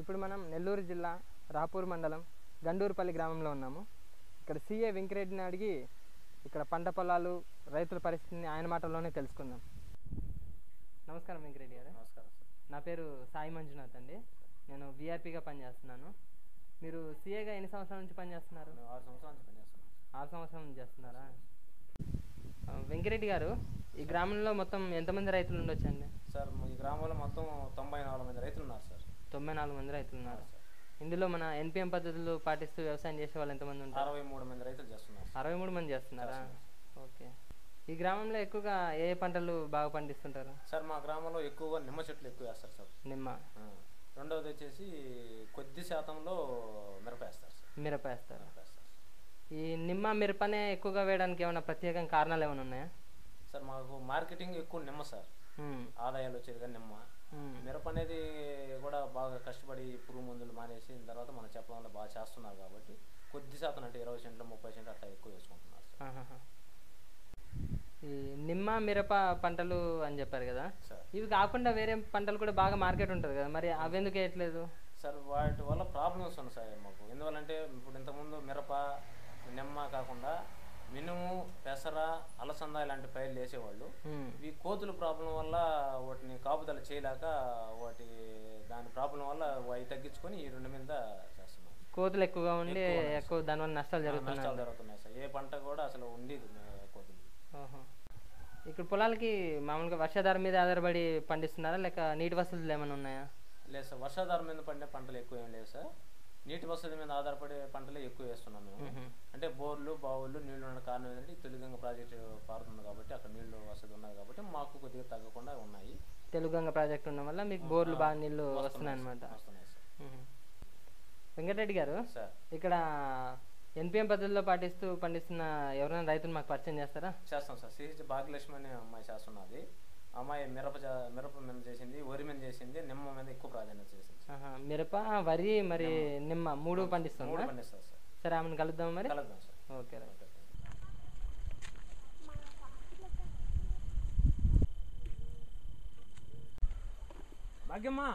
ఇప్పుడు మనం నెల్లూరు జిల్లా రాపూర్ మండలం గండూరుపల్లి గ్రామంలో ఉన్నాము. ఇక్కడ సిఏ వెంకరెడ్డిని అడిగి ఇక్కడ పంట పొలాలు రైతుల పరిస్థితిని ఆయన మాటల్లోనే తెలుసుకుందాం. నమస్కారం వెంకరెడ్డి గారు. నమస్కారం సార్. నా పేరు సాయి మంజునాథ్ అండి. నేను విఆర్పిగా పనిచేస్తున్నాను. మీరు సిఏగా ఎన్ని సంవత్సరాల నుంచి పనిచేస్తున్నారు? 6 సంవత్సరాల నుంచి పనిచేస్తున్నాను. 6 సంవత్సరాల నుంచి చేస్తున్నారా? వెంకరెడ్డి గారు, ఈ గ్రామంలో మొత్తం ఎంతమంది రైతులు ఉండొచ్చండి? సార్ ఈ గ్రామంలో మొత్తం 94 మంది రైతులు ఉన్నారు సార్. 94 మంది రైతులు ఉన్నారు. ఇందులో మన ఎన్పిఎం పద్ధతులు పాటిస్తూ వ్యవసాయం చేసే వాళ్ళు ఎంతమంది ఉంటారు? 63 మంది రైతులు చేస్తున్నారు. 63 మంది చేస్తున్నారా? ఓకే. ఈ గ్రామంలో ఎక్కువగా ఏ పంటలు బాగా పండిస్తుంటారు? సార్ మా గ్రామంలో ఎక్కువగా నిమ్మ చెట్లు ఎక్కువ వేస్తారు సార్. నిమ్మ. రెండవది వచ్చేసి కొద్ది శాతంలో మిరప వేస్తారు సార్. మిరప వేస్తారు. ఈ నిమ్మ మిరపనే ఎక్కువగా వేయడానికి ఏమైనా ప్రత్యేక కారణాలు ఏమైనా ఉన్నాయా? సార్ మాకు మార్కెటింగ్ ఎక్కువ నిమ్మ సార్. ఆదాయాలు వచ్చేది కానీ నిమ్మ. మిరప అనేది కూడా బాగా కష్టపడి పురుగు మందులు మానేసి తర్వాత మన చెప్పడంలో బాగా చేస్తున్నారు కాబట్టి కొద్ది శాతం అంటే 20 సెంట్లు 30 సెంట్లు అట్లా ఎక్కువ వేసుకుంటున్నారు సార్. ఈ నిమ్మ మిరప పంటలు అని చెప్పారు కదా, సార్ ఇవి కాకుండా వేరే పంటలు కూడా బాగా మార్కెట్ ఉంటుంది కదా, మరి అవి ఎందుకు వేయట్లేదు? సార్ వాటి వల్ల ప్రాబ్లమ్స్ ఉన్నాయి సార్ మాకు. ఎందువల్లంటే ఇప్పుడు ఇంతకుముందు మిరప నిమ్మ కాకుండా మినుము పెసర అలసంద ఇలాంటి పైర్లు వేసేవాళ్ళు. ఈ కోతుల ప్రాబ్లం వల్ల వాటిని కాపుదల చేయలేక దాని ప్రాబ్లం వల్ల అవి తగ్గించుకొని ఈ 2 మీద చేస్తున్నాం. కోతులు ఎక్కువగా ఉండి ఎక్కువ దానివల్ల నష్టాలు జరుగుతున్నాయి సార్. ఏ పంట కూడా అసలు ఉండేది కోతులు. ఇక్కడ పొలాలకి మామూలుగా వర్షాధారం మీద ఆధారపడి పండిస్తున్నారా లేక నీటి వసతులు ఏమైనా ఉన్నాయా? లేదు సార్, వర్షాధారం మీద పండే పంటలు ఎక్కువ ఏం లేదు సార్. నీటి వసతి మీద ఆధారపడే పంటలే ఎక్కువ వేస్తున్నాం మేము. అంటే బోర్లు బావులు నీళ్లు ఉన్న కారణం ఏంటంటే తెలుగంగ ప్రాజెక్టు పారుతుంది కాబట్టి అక్కడ నీళ్లు వసతి ఉన్నది కాబట్టి మాకు కొద్దిగా తగ్గకుండా ఉన్నాయి. తెలుగంగ ప్రాజెక్ట్ ఉండడం వల్ల మీకు బోర్లు బాగా నీళ్లు వస్తున్నాయి అనమాట. వెంకటరెడ్డి గారు, ఇక్కడ ఎన్పిఎం పద్ధతిలో పాటిస్తూ పండిస్తున్న ఎవరైనా రైతులు మాకు పరిచయం చేస్తారా? చేస్తాం సార్. సిహెచ్ భాగ్యలక్ష్మి అనే అమ్మాయి చేస్తున్నది. అమ్మాయి మిరప మీద చేసింది, వరి మీద చేసింది, నిమ్మ మీద ఎక్కువ ప్రాధాన్యత చేసింది. మిరప వరి మరి నిమ్మ 3 పండిస్తుంది. పండిస్తారు సార్. సరే, ఆమెను కలుద్దాం మరి. కలుద్దాం సార్. ఓకే. భాగ్యమ్మా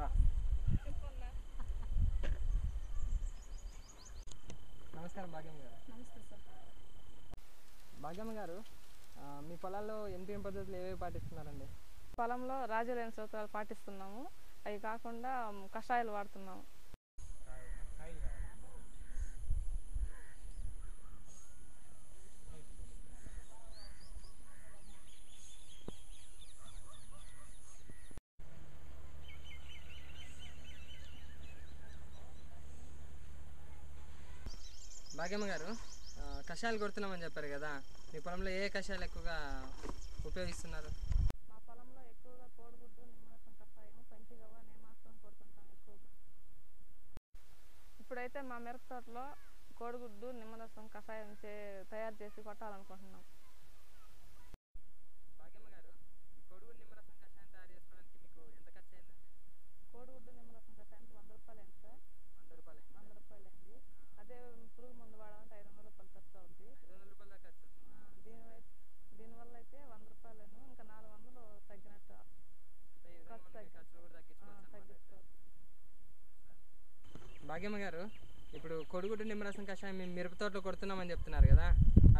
రా. నమస్కారం భాగ్యమ్మ గారు. నమస్తే సార్. భాగ్యమ్మ గారు, మీ పొలాల్లో ఎన్పిఎం పద్ధతులు ఏవేవి పాటిస్తున్నారండి? పొలంలో రాజులైన సూత్రాలు పాటిస్తున్నాము. అవి కాకుండా కషాయాలు వాడుతున్నాము. భాగ్యమ్మ గారు, కషాయాలు కొడుతున్నామని చెప్పారు కదా, మీ పొలంలో ఏ కషాయాలు ఎక్కువగా ఉపయోగిస్తున్నారు? మా పొలంలో ఎక్కువగా కోడిగుడ్డు నిమ్మరసం కషాయం పంచిగవ్వ నేమాస్త్రం కొడుతుంటాం ఎక్కువగా. ఇప్పుడైతే మా మిరప తోటలో కోడిగుడ్డు నిమ్మరసం కషాయం తయారు చేసి కొట్టాలనుకుంటున్నాం. భాగ్యమ్మ గారు, కోడిగుడ్డు నిమ్మరసం కషాయం తయారు చేసుకోవడానికి మీకు ఎంత ఖర్చు అయిందండి? కోడిగుడ్డు నిమ్మరసం కషాయానికి 100 రూపాయలు అయింది సార్. 100 రూపాయలు అయింది. అదే పురుగు మందు వాడాలంటే 500 రూపాయలు ఖర్చు అవుతుంది. 500 రూపాయల ఖర్చు. దీనివల్ల అయితే 100 రూపాయలను ఇంకా 400 తగ్గినట్టు తగ్గించుకోవచ్చు. భాగ్యమ్మ గారు, ఇప్పుడు కోడిగుడ్డు నిమ్మరసం కషాయం మేము మిరప తోటలో కొడుతున్నామని చెప్తున్నారు కదా,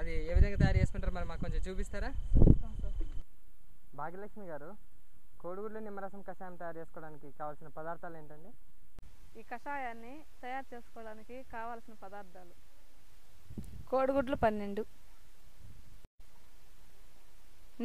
అది ఏ విధంగా తయారు చేసుకుంటారు మరి మాకు కొంచెం చూపిస్తారా? భాగ్యలక్ష్మి గారు, కోడిగుడ్డు నిమ్మరసం కషాయం తయారు చేసుకోవడానికి కావాల్సిన పదార్థాలు ఏంటండి? ఈ కషాయాన్ని తయారు చేసుకోవడానికి కావాల్సిన పదార్థాలు: కోడిగుడ్లు 12,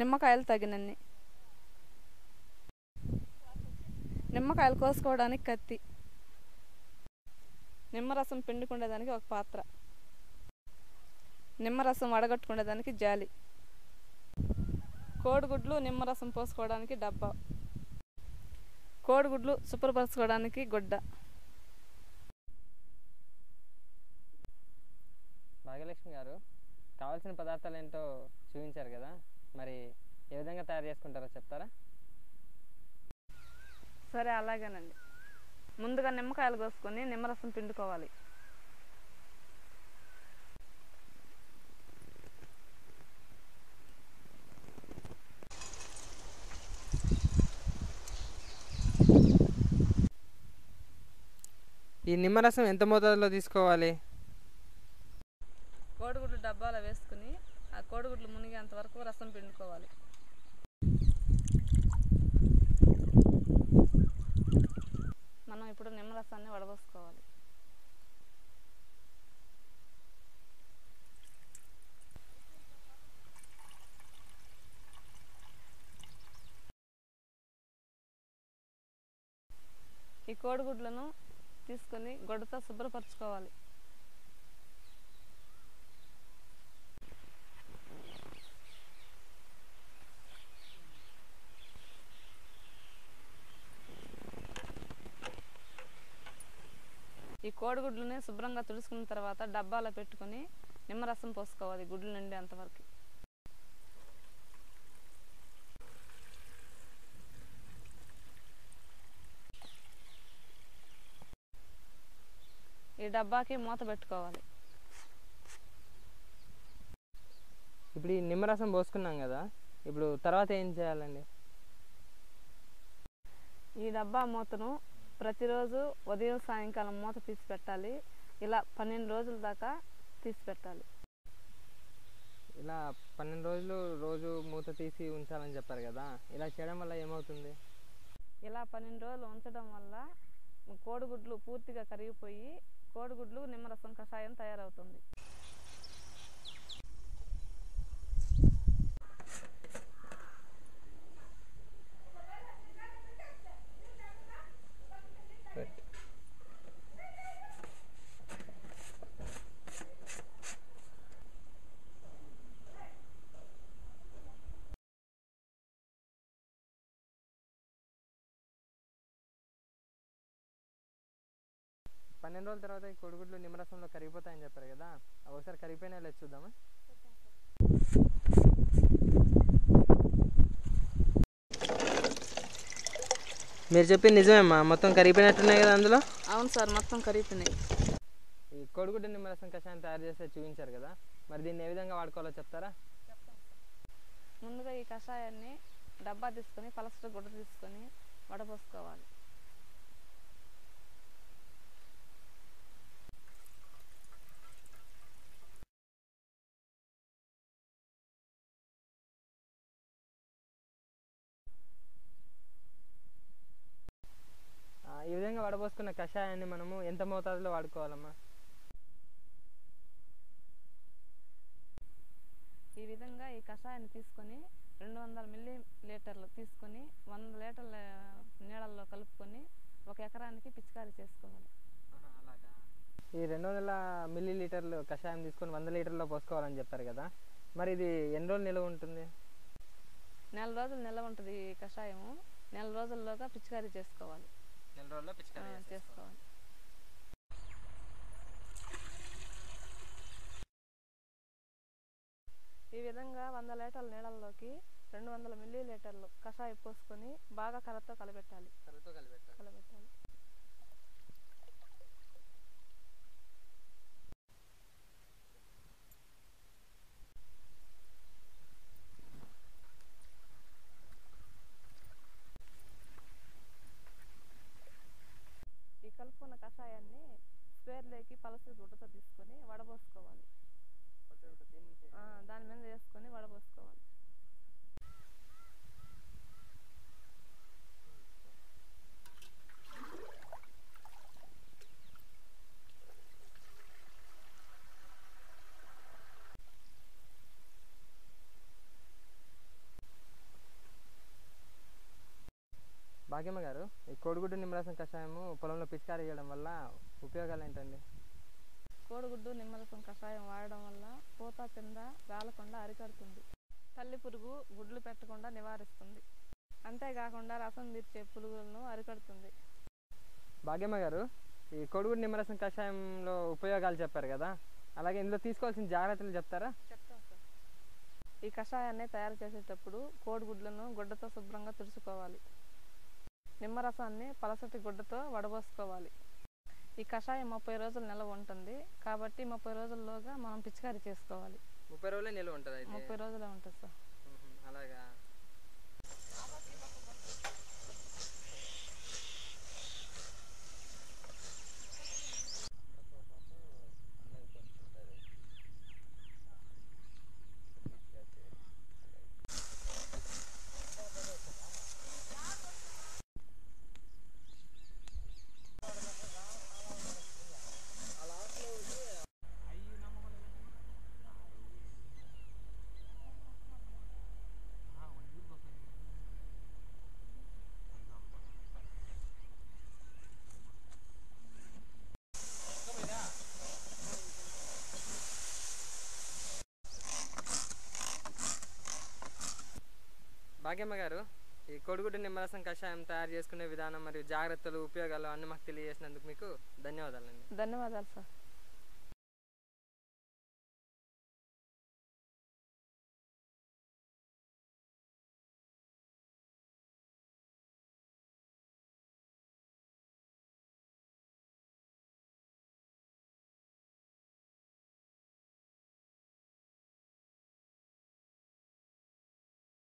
నిమ్మకాయలు తగినన్ని, నిమ్మకాయలు కోసుకోవడానికి కత్తి, నిమ్మరసం పిండుకునేదానికి ఒక పాత్ర, నిమ్మరసం వడగట్టుకునేదానికి జాలి, కోడిగుడ్లు నిమ్మరసం పోసుకోవడానికి డబ్బా, కోడిగుడ్లు శుభ్రపరచుకోవడానికి గుడ్డ. భాగ్యలక్ష్మి గారు, కావాల్సిన పదార్థాలు ఏంటో చూపించారు కదా, మరి ఏ విధంగా తయారు చేసుకుంటారో చెప్తారా? సరే, అలాగేనండి. ముందుగా నిమ్మకాయలు కోసుకొని నిమ్మరసం పిండుకోవాలి. ఈ నిమ్మరసం ఎంత మోతాదులో తీసుకోవాలి? కోడిగుడ్లు డబ్బాలో వేసుకుని ఆ కోడిగుడ్లు మునిగేంత వరకు రసం పిండుకోవాలి. మనం ఇప్పుడు నిమ్మరసాన్ని వడబోసుకోవాలి. ఈ కోడిగుడ్లను తీసుకొని గొడ్డతో శుభ్రపరచుకోవాలి. ఈ కోడిగుడ్లని శుభ్రంగా తుడుచుకున్న తర్వాత డబ్బాలో పెట్టుకుని నిమ్మరసం పోసుకోవాలి గుడ్లు నిండేంతవరకు. ఈ డబ్బాకి మూత పెట్టుకోవాలి. ఇప్పుడు ఈ నిమ్మరసం పోసుకున్నాం కదా, ఇప్పుడు తర్వాత ఏం చేయాలండి? ఈ డబ్బా మూతను ప్రతిరోజు ఉదయం సాయంకాలం మూత తీసి పెట్టాలి. ఇలా 12 రోజుల దాకా తీసి పెట్టాలి. ఇలా 12 రోజులు రోజు మూత తీసి ఉంచాలని చెప్పారు కదా, ఇలా చేయడం వల్ల ఏమవుతుంది? ఇలా 12 రోజులు ఉంచడం వల్ల కోడిగుడ్లు పూర్తిగా కరిగిపోయి కోడిగుడ్లు నిమ్మరసం కషాయం తయారవుతుంది. పన్నెండు రోజుల తర్వాత ఈ కోడిగుడ్లు నిమ్మరసంలో కరిగిపోతాయని చెప్పారు కదా, అవి ఒకసారి కరిగిపోయినా లేదు చూద్దామా? మీరు చెప్పింది నిజమేమ్మా, మొత్తం కరిగిపోయినట్టున్నాయి కదా అందులో? అవును సార్, మొత్తం కరిగిపోయినాయి. ఈ కోడిగుడ్డు నిమ్మరసం కషాయం తయారు చేస్తే చూపించారు కదా, మరి దీన్ని ఏ విధంగా వాడుకోవాలో చెప్తారా? ముందుగా ఈ కషాయాన్ని డబ్బా తీసుకొని పలసటి గుడ్డ తీసుకొని వడపోసుకోవాలి. ఈ విధంగా వడపోసుకున్న కషాయాన్ని మనము ఎంత మోతాదులో వాడుకోవాలమ్మా? ఈ విధంగా ఈ కషాయాన్ని తీసుకొని 200 మిల్లీలీటర్లు తీసుకొని 100 లీటర్ల నీళ్ళల్లో కలుపుకొని 1 ఎకరానికి పిచికారీ చేసుకోవాలి. ఈ 200 మిల్లీలీటర్లు కషాయం తీసుకొని 100 లీటర్లో పోసుకోవాలని చెప్పారు కదా, మరి ఇది ఎన్ని రోజులు నిల్వ ఉంటుంది? 4 రోజులు నిల్వ ఉంటుంది ఈ కషాయము. 4 రోజుల్లోగా పిచికారీ చేసుకోవాలి. 4 రోజుల్లో పిచికారీ చేసుకోవాలి. ఈ విధంగా 100 లీటర్ల నీళ్ళల్లోకి 200 మిల్లీలీటర్లు కషాయం పోసుకొని బాగా కర్రతో కలబెట్టాలి. ఈ కలుపుకున్న కషాయాన్ని స్క్వేర్లోకి పలసటి గుడ్డతో తీసుకొని వడబోసుకోవాలి. దాని మీద వేసుకొని వడబోసుకోవాలి. భాగ్యమ్మ గారు, ఈ కోడిగుడ్డు నిమ్మరసం కషాయము పొలంలో పిచికారీ చేయడం వల్ల ఉపయోగాలు ఏంటండి? కోడిగుడ్డు నిమ్మరసం కషాయం వాడడం వల్ల పూత పింద రాలకుండా అరికడుతుంది. తల్లి పురుగు గుడ్లు పెట్టకుండా నివారిస్తుంది. అంతేకాకుండా రసం తీర్చే పురుగులను అరికడుతుంది. భాగ్యమ్మ గారు, ఈ కోడిగుడ్డు నిమ్మరసం కషాయంలో ఉపయోగాలు చెప్పారు కదా, అలాగే ఇందులో తీసుకోవాల్సిన జాగ్రత్తలు చెప్తారా? చెప్తాం సార్. ఈ కషాయాన్ని తయారు చేసేటప్పుడు కోడిగుడ్లను గుడ్డతో శుభ్రంగా తుడుచుకోవాలి. నిమ్మరసాన్ని పలసటి గుడ్డతో వడబోసుకోవాలి. ఈ కషాయం 30 రోజులు నిల్వ ఉంటుంది కాబట్టి 30 రోజుల్లోగా మనం పిచికారీ చేసుకోవాలి. 30 రోజులే నిల్వ ఉంటుంది? 30 రోజులే ఉంటుంది సార్. అలాగా. భాగ్యమ్మ గారు, ఈ కోడిగుడ్డు నిమ్మరసం కషాయం తయారు చేసుకునే విధానం మరియు జాగ్రత్తలు ఉపయోగాలు అన్నీ మాకు తెలియజేసినందుకు మీకు ధన్యవాదాలండి. ధన్యవాదాలు సార్.